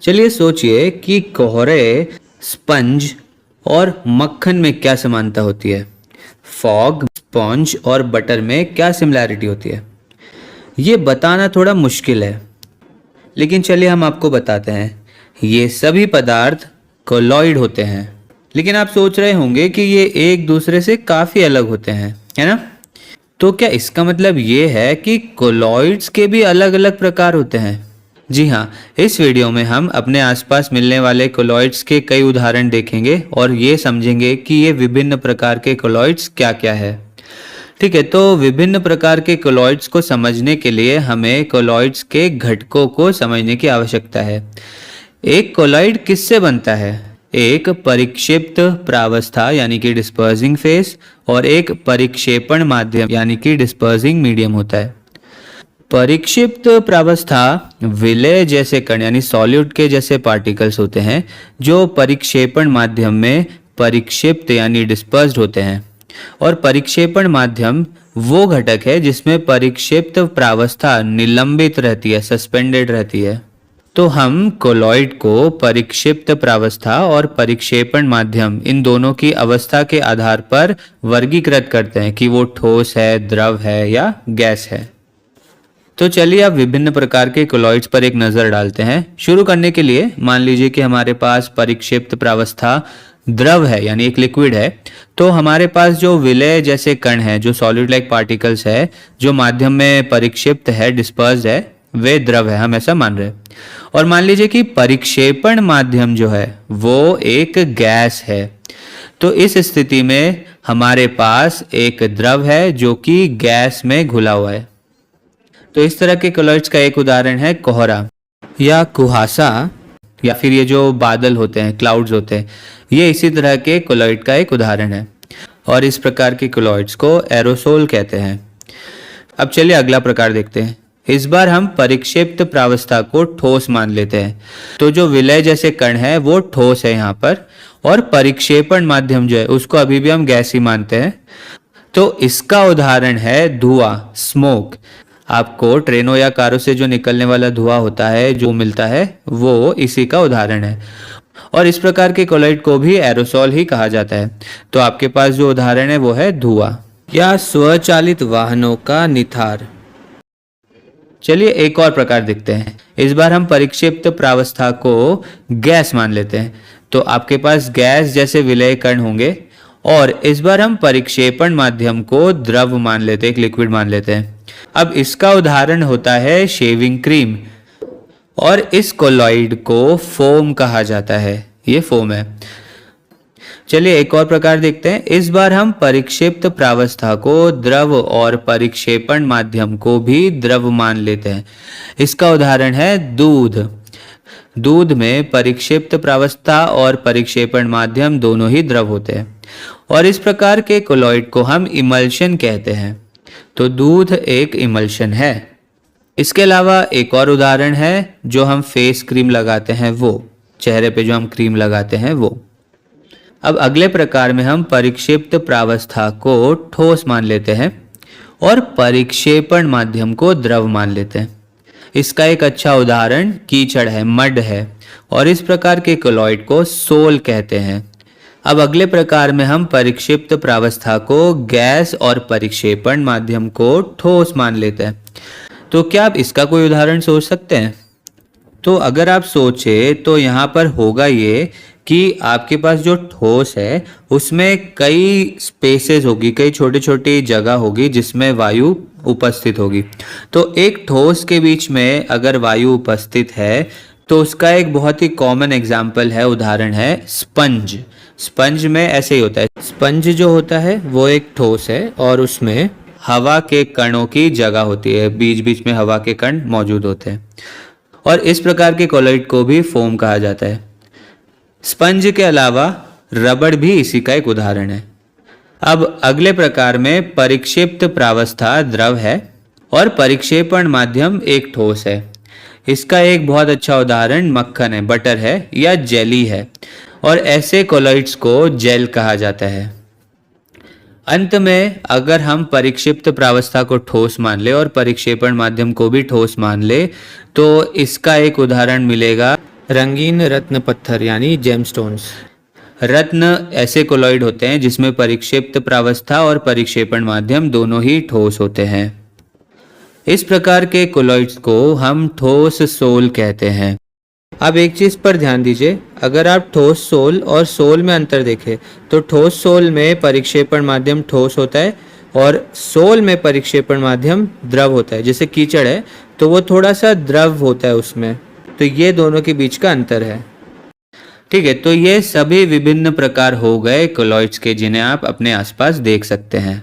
चलिए सोचिए कि कोहरे, स्पंज और मक्खन में क्या समानता होती है। फॉग, स्पॉन्ज और बटर में क्या सिमिलैरिटी होती है। ये बताना थोड़ा मुश्किल है, लेकिन चलिए हम आपको बताते हैं। ये सभी पदार्थ कोलॉइड होते हैं। लेकिन आप सोच रहे होंगे कि ये एक दूसरे से काफ़ी अलग होते हैं, है ना? तो क्या इसका मतलब ये है कि कोलॉइड्स के भी अलग अलग प्रकार होते हैं? जी हाँ, इस वीडियो में हम अपने आसपास मिलने वाले कोलॉइड्स के कई उदाहरण देखेंगे और ये समझेंगे कि ये विभिन्न प्रकार के कोलॉइड्स क्या क्या है। ठीक है, तो विभिन्न प्रकार के कोलॉइड्स को समझने के लिए हमें कोलॉइड्स के घटकों को समझने की आवश्यकता है। एक कोलॉइड किससे बनता है? एक परिक्षिप्त प्रावस्था यानी कि डिस्पर्सिंग फेस और एक परिक्षेपण माध्यम यानी कि डिस्पर्सिंग मीडियम होता है। परिक्षिप्त प्रावस्था विलय जैसे कण यानी सॉल्यूट के जैसे पार्टिकल्स होते हैं जो परिक्षेपण माध्यम में परिक्षिप्त यानी डिस्पर्स्ड होते हैं। और परिक्षेपण माध्यम वो घटक है जिसमें परिक्षिप्त प्रावस्था निलंबित रहती है, सस्पेंडेड रहती है। तो हम कोलॉइड को परिक्षिप्त प्रावस्था और परिक्षेपण माध्यम इन दोनों की अवस्था के आधार पर वर्गीकृत करते हैं कि वो ठोस है, द्रव है या गैस है। तो चलिए अब विभिन्न प्रकार के कोलॉइड्स पर एक नज़र डालते हैं। शुरू करने के लिए मान लीजिए कि हमारे पास परिक्षिप्त प्रावस्था द्रव है यानी एक लिक्विड है। तो हमारे पास जो विलय जैसे कण है, जो सॉलिड लाइक पार्टिकल्स है, जो माध्यम में परिक्षिप्त है, डिस्पर्स्ड है, वे द्रव है, हम ऐसा मान रहे हैं। और मान लीजिए कि परिक्षेपण माध्यम जो है वो एक गैस है। तो इस स्थिति में हमारे पास एक द्रव है जो कि गैस में घुला हुआ है। तो इस तरह के कोलॉइड्स का एक उदाहरण है कोहरा या कुहासा, या फिर ये जो बादल होते हैं, क्लाउड्स होते हैं, ये इसी तरह के कोलॉइड का एक उदाहरण है। और इस प्रकार के कोलॉइड्स को एरोसोल कहते हैं। अब चलिए अगला प्रकार देखते हैं। इस बार हम परिक्षिप्त प्रावस्था को ठोस मान लेते हैं। तो जो विलय जैसे कण है वो ठोस है यहाँ पर, और परिक्षेपण माध्यम जो है उसको अभी भी हम गैस ही मानते हैं। तो इसका उदाहरण है धुआं, स्मोक। आपको ट्रेनों या कारों से जो निकलने वाला धुआं होता है, जो मिलता है, वो इसी का उदाहरण है। और इस प्रकार के कोलॉइड को भी एरोसोल ही कहा जाता है। तो आपके पास जो उदाहरण है वो है धुआं या स्वचालित वाहनों का निथार। चलिए एक और प्रकार देखते हैं। इस बार हम परिक्षिप्त प्रावस्था को गैस मान लेते हैं। तो आपके पास गैस जैसे विलय कण होंगे, और इस बार हम परिक्षेपण माध्यम को द्रव मान लेते हैं, एक लिक्विड मान लेते हैं। अब इसका उदाहरण होता है शेविंग क्रीम, और इस कोलॉइड को फोम कहा जाता है। ये फोम है। चलिए एक और प्रकार देखते हैं। इस बार हम परिक्षिप्त प्रावस्था को द्रव और परिक्षेपण माध्यम को भी द्रव मान लेते हैं। इसका उदाहरण है दूध। दूध में परिक्षिप्त प्रावस्था और परिक्षेपण माध्यम दोनों ही द्रव होते हैं। और इस प्रकार के कोलॉइड को हम इमल्शन कहते हैं। तो दूध एक इमल्शन है। इसके अलावा एक और उदाहरण है जो हम फेस क्रीम लगाते हैं, वो चेहरे पे जो हम क्रीम लगाते हैं वो। अब अगले प्रकार में हम परिक्षिप्त प्रावस्था को ठोस मान लेते हैं और परिक्षेपण माध्यम को द्रव मान लेते हैं। इसका एक अच्छा उदाहरण कीचड़ है, मड है। और इस प्रकार के कोलॉइड को सोल कहते हैं। अब अगले प्रकार में हम परिक्षिप्त प्रावस्था को गैस और परिक्षेपण माध्यम को ठोस मान लेते हैं। तो क्या आप इसका कोई उदाहरण सोच सकते हैं? तो अगर आप सोचे तो यहाँ पर होगा ये कि आपके पास जो ठोस है उसमें कई स्पेसेस होगी, कई छोटी छोटी जगह होगी जिसमें वायु उपस्थित होगी। तो एक ठोस के बीच में अगर वायु उपस्थित है तो उसका एक बहुत ही कॉमन एग्जाम्पल है, उदाहरण है स्पंज। स्पंज में ऐसे ही होता है। स्पंज जो होता है वो एक ठोस है और उसमें हवा के कणों की जगह होती है, बीच बीच में हवा के कण मौजूद होते हैं। और इस प्रकार के कोलॉइड को भी फोम कहा जाता है। स्पंज के अलावा रबड़ भी इसी का एक उदाहरण है। अब अगले प्रकार में परिक्षिप्त प्रावस्था द्रव है और परिक्षेपण माध्यम एक ठोस है। इसका एक बहुत अच्छा उदाहरण मक्खन है, बटर है या जेली है। और ऐसे कोलॉइड्स को जेल कहा जाता है। अंत में अगर हम परिक्षिप्त प्रावस्था को ठोस मान ले और परिक्षेपण माध्यम को भी ठोस मान ले तो इसका एक उदाहरण मिलेगा रंगीन रत्न पत्थर यानी जेमस्टोन्स। रत्न ऐसे कोलॉइड होते हैं जिसमें परिक्षेप्त प्रावस्था और परिक्षेपण माध्यम दोनों ही ठोस होते हैं। इस प्रकार के कोलॉइड्स को हम ठोस सोल कहते हैं। अब एक चीज पर ध्यान दीजिए, अगर आप ठोस सोल और सोल में अंतर देखें तो ठोस सोल में परिक्षेपण माध्यम ठोस होता है और सोल में परिक्षेपण माध्यम द्रव होता है। जैसे कीचड़ है तो वो थोड़ा सा द्रव होता है उसमें, तो ये दोनों के बीच का अंतर है। ठीक है, तो ये सभी विभिन्न प्रकार हो गए कोलॉइड्स के जिन्हें आप अपने आसपास देख सकते हैं।